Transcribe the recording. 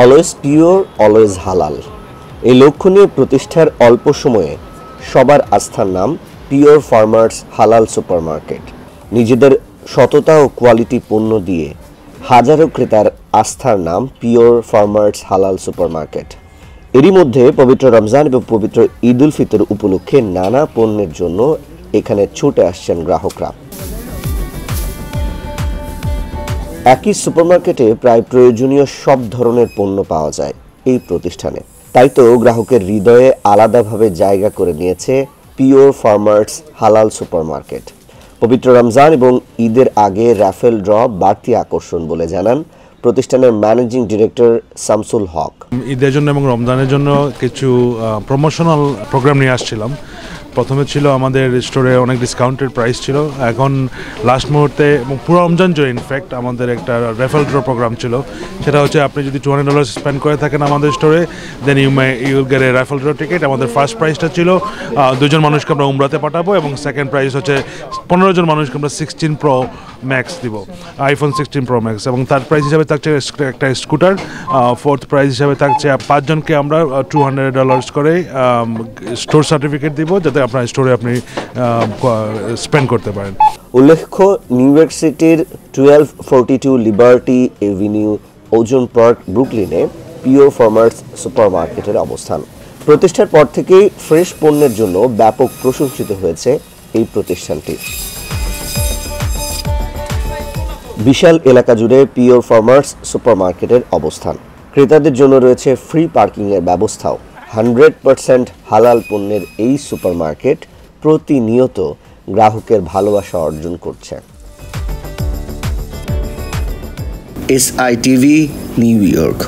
Always pure, always হালাল। এই লক্ষ্য নিয়ে প্রতিষ্ঠার অল্প সময়ে সবার আস্থার নাম পিওর ফার্মার্স হালাল সুপারমার্কেট। নিজেদের সততা ও কোয়ালিটি পণ্য দিয়ে হাজারো ক্রেতার আস্থার নাম পিওর ফার্মার্স হালাল সুপারমার্কেট। এরই মধ্যে পবিত্র রমজান এবং পবিত্র ঈদ উল ফিতর উপলক্ষে নানা পণ্যের জন্য এখানে ছুটে আসছেন গ্রাহকরা। একই সুপারমার্কেটে প্রায় প্রয়োজনীয় সব ধরনের পণ্য পাওয়া যায় এই প্রতিষ্ঠানে। তাই তো গ্রাহকের হৃদয়ে আলাদাভাবে জায়গা করে নিয়েছে পিওর ফার্মার্স হালাল সুপারমার্কেট। পবিত্র রমজান এবং ঈদের আগে রাফেল ড্র বাড়তি আকর্ষণ বলে জানান প্রতিষ্ঠানের ম্যানেজিং ডিরেক্টর শামসুল হক। ঈদের জন্য এবং রমজানের জন্য কিছু প্রমোশনাল প্রোগ্রাম নিয়ে আসছিলাম। প্রথমে ছিল আমাদের স্টোরে অনেক ডিসকাউন্টেড প্রাইস ছিল। এখন লাস্ট মুহূর্তে এবং পুরো রমজান জুড়ে ইনফ্যাক্ট আমাদের একটা রেফাল ড্র প্রোগ্রাম ছিল। সেটা হচ্ছে আপনি যদি $200 স্পেন্ড করে থাকেন আমাদের স্টোরে, then you'll get a raffle draw ticket. আমাদের ফার্স্ট প্রাইসটা ছিল 2 জন মানুষকে আমরা উমরাতে পাঠাবো, এবং সেকেন্ড প্রাইস হচ্ছে 15 জন মানুষকে আমরা 16 Pro Max দিব, iPhone 16 Pro Max। এবং থার্ড প্রাইস হিসাবে থাকছে একটা স্কুটার। ফোর্থ প্রাইস হিসাবে থাকছে 5 জনকে আমরা $200 করে স্টোর সার্টিফিকেট দিব, যাতে আপনার স্টোরে আপনি স্পেন্ড করতে পারেন। উল্লেখ্য, নিউ ইয়র্ক সিটির 1242 লিবার্টি এভিনিউ ওজন পার্ক ব্রুকলিনে পিওর ফার্মার্স সুপারমার্কেটের অবস্থান। প্রতিষ্ঠার পর থেকেই ফ্রেশ পণ্যের জন্য ব্যাপক প্রশংসিত হয়েছে এই প্রতিষ্ঠানটি। বিশাল এলাকা জুড়ে পিওর ফার্মার্স সুপারমার্কেটের অবস্থান। ক্রেতাদের জন্য রয়েছে ফ্রি পার্কিংয়ের ব্যবস্থাও। 100% হালাল পণ্যের এই সুপারমার্কেট প্রতিনিয়ত গ্রাহকের ভালোবাসা অর্জন করছে। SITV, new York.